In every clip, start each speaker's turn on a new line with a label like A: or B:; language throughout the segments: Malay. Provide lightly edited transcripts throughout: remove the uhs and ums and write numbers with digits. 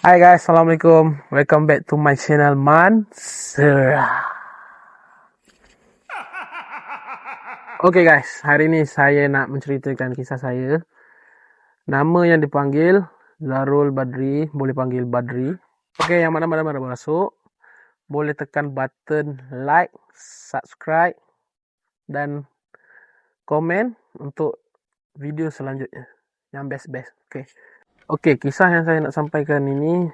A: Hai guys, Assalamualaikum. Welcome back to my channel Mansur. Okay guys, hari ini saya nak menceritakan kisah saya. Nama yang dipanggil Zarul Badri, boleh panggil Badri. Okay, yang mana-mana masuk, boleh tekan button like, subscribe dan komen untuk video selanjutnya yang best-best. Okay, kisah yang saya nak sampaikan ini,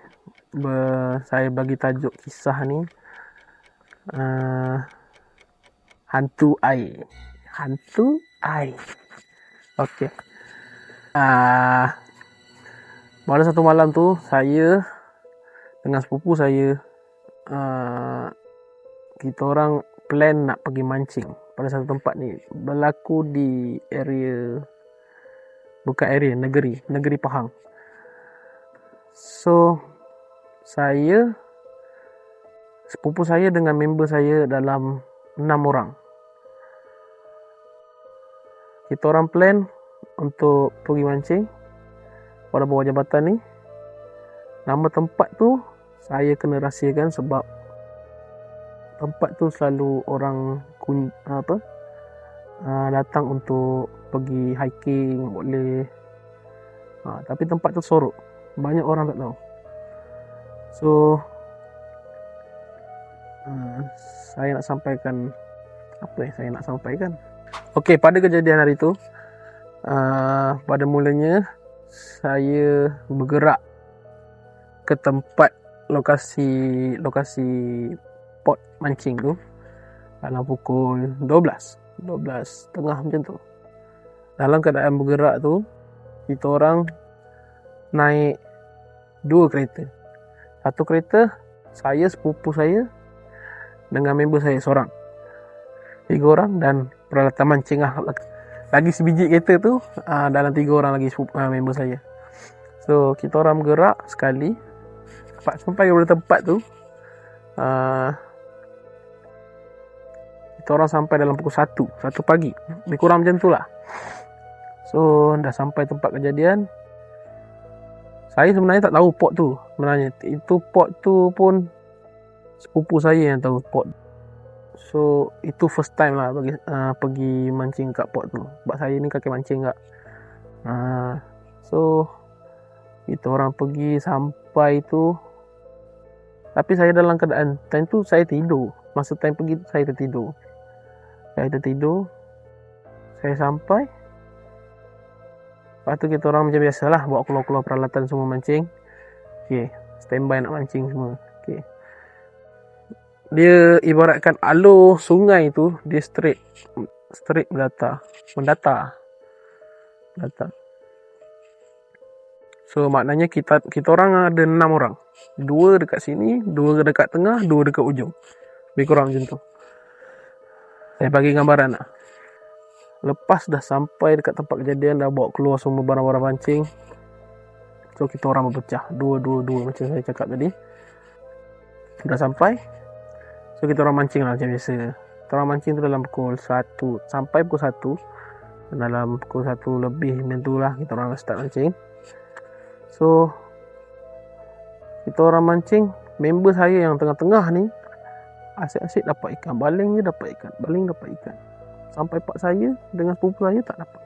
A: saya bagi tajuk kisah ni hantu air. Hantu air. Okey. Pada satu malam tu, saya dengan sepupu saya, kita orang plan nak pergi mancing pada satu tempat ni. Berlaku di negeri Pahang. So, sepupu saya dengan member saya dalam 6 orang. Kita orang plan untuk pergi mancing pada bawah jambatan ni. Nama tempat tu saya kena rahsiakan sebab tempat tu selalu orang datang untuk pergi hiking, boleh. Tapi tempat tu sorok, banyak orang tak tahu. So saya nak sampaikan apa yang saya nak sampaikan. Okey, pada kejadian hari tu, pada mulanya saya bergerak ke tempat lokasi pot mancing tu dalam pukul 12:30 macam tu. Dalam keadaan bergerak tu, kita orang naik 2 kereta. Satu kereta saya, sepupu saya dengan member saya seorang. 3 orang dan peralatan mancing lah. Lagi sebiji kereta tu, dalam 3 orang lagi member saya. So kita orang bergerak sekali sampai ke tempat tu. Kita orang sampai dalam pukul 1 pagi, lebih kurang macam tu lah. So dah sampai tempat kejadian. Saya sebenarnya tak tahu pot tu. Sebenarnya itu pot tu pun sepupu saya yang tahu pot. So itu first time lah pergi mancing kat pot tu. Sebab saya ni kaki mancing kat. So kita orang pergi sampai tu. Tapi saya dalam keadaan time tu saya tidur. Masa time pergi tu saya tertidur. Saya sampai. Lepas tu kita orang macam biasalah, bawa keluar-keluar peralatan semua mancing. Okay, standby nak mancing semua. Okay. Dia ibaratkan alur sungai tu, dia straight mendata. So maknanya kita orang ada 6 orang. 2 dekat sini, 2 dekat tengah, 2 dekat ujung. Lebih kurang macam tu. Saya bagi gambaran lah. Lepas dah sampai dekat tempat kejadian, dah bawa keluar semua barang-barang mancing. So kita orang berpecah, dua macam saya cakap tadi. Dah sampai. So kita orang mancing lah macam biasa. Kita orang mancing tu dalam pukul 1. Sampai pukul 1. Dalam pukul 1 lebih macam tu lah, kita orang start mancing. So kita orang mancing. Member saya yang tengah-tengah ni asyik-asyik dapat ikan. Baling dapat ikan. Sampai pak saya dengan sepupu saya tak dapat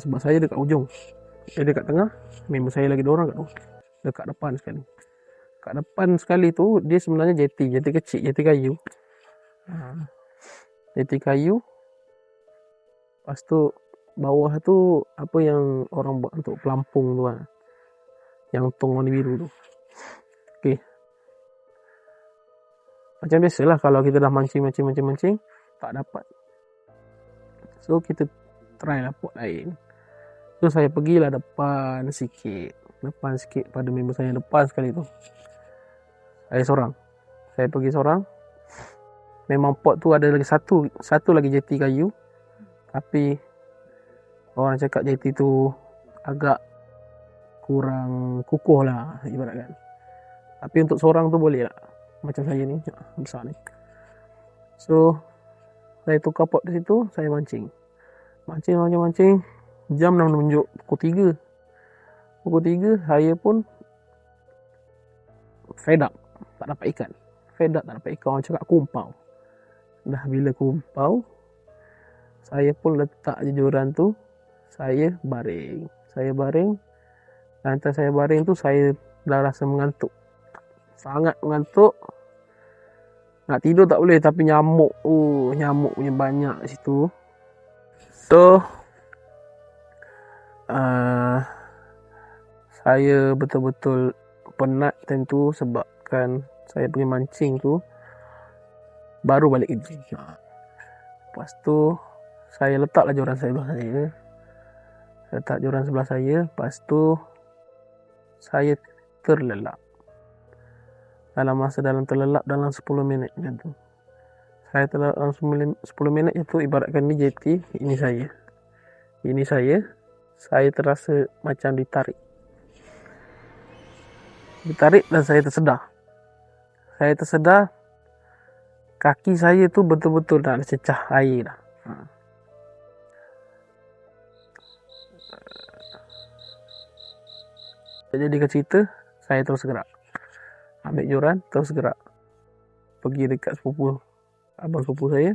A: sebab saya dekat ujung. Dia dekat tengah. Member saya lagi 2 orang kat tu. Dekat depan sekali. Kat depan sekali tu, dia sebenarnya jeti kecil, jeti kayu. Jeti kayu. Lepas tu, bawah tu, apa yang orang buat untuk pelampung tu lah. Yang tong warna biru tu. Okay. Macam biasalah kalau kita dah mancing, tak dapat. So, kita try lah pot lain. So, saya pergilah depan sikit pada member saya depan sekali tu. Saya pergi seorang. Memang pot tu ada lagi satu lagi jeti kayu. Tapi orang cakap jeti tu agak kurang kukuh lah ibaratkan. Tapi untuk seorang tu boleh lah. Macam saya ni, besar ni. So saya tukar pot di situ, saya mancing. Jam dah menunjuk pukul 3. Pukul 3 saya pun fed up tak dapat ikan. Orang cakap kumpau. Dah bila kumpau, saya pun letak je joran tu, saya baring. Lantas saya baring tu, saya dah rasa mengantuk. Sangat mengantuk. Nak tidur tak boleh, tapi nyamuk punya banyak kat situ. So saya betul-betul penat time tu sebabkan saya pergi mancing tu baru balik kerja. Lepas tu saya letaklah joran saya sebelah saya. Lepas tu saya terlelap. Dalam terlelap dalam 10 minit macam tu. Saya terlelap dalam 10 minit itu ibaratkan ni jeti, ini saya. Saya terasa macam ditarik dan saya tersedar. Kaki saya tu betul-betul nak cecah air dah. Jadi cerita, saya terus gerak. Ambil joran, terus gerak. Pergi dekat abang sepupu saya.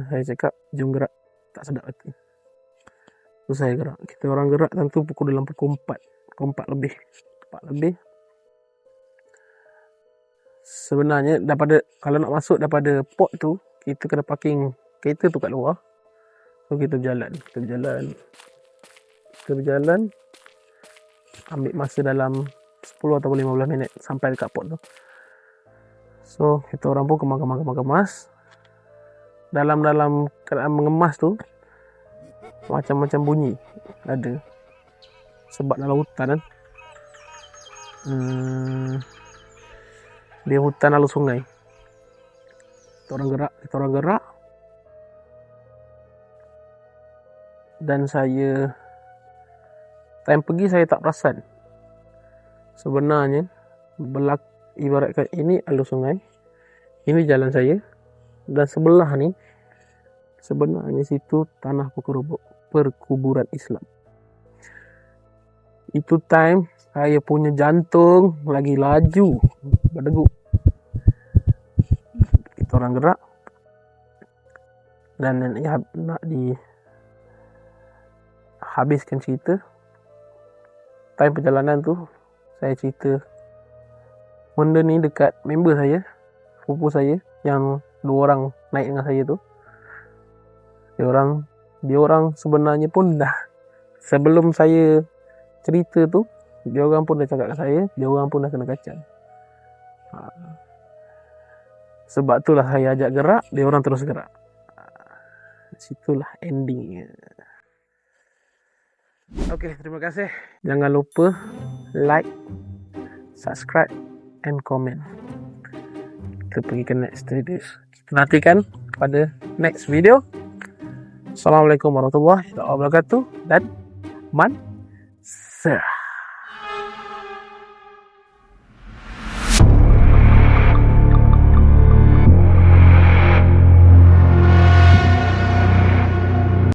A: Saya cakap, jom gerak. Tak sedap hati. Terus saya gerak. Kita orang gerak tentu dalam pukul 4 lebih. Sebenarnya kalau nak masuk daripada port tu, kita kena parking kereta tu kat luar. So kita berjalan, ambil masa dalam 10 atau 15 minit sampai dekat port tu. So kita orang pun kemas. Dalam keadaan mengemas tu, macam-macam bunyi ada. Sebab dalam hutan kan, dia hutan lalu sungai. Kita orang gerak. Dan saya time pergi saya tak perasan. Sebenarnya ibaratkan ini alur sungai, ini jalan saya, dan sebelah ni sebenarnya situ tanah perkuburan Islam. Itu time saya punya jantung lagi laju berdegup. Kita orang gerak dan nak dihabiskan cerita. Time perjalanan tu saya cerita benda ni dekat member saya, sepupu saya yang 2 orang naik dengan saya tu. Dia orang sebenarnya pun dah, sebelum saya cerita tu, dia orang pun dah cakap kat saya, dia orang pun dah kena kacang. Sebab itulah saya ajak gerak, dia orang terus gerak. Situlah endingnya. Okey, terima kasih. Jangan lupa like, subscribe and comment. Kita pergi ke next video. Kita nantikan pada next video. Assalamualaikum warahmatullahi wabarakatuh dan man sir.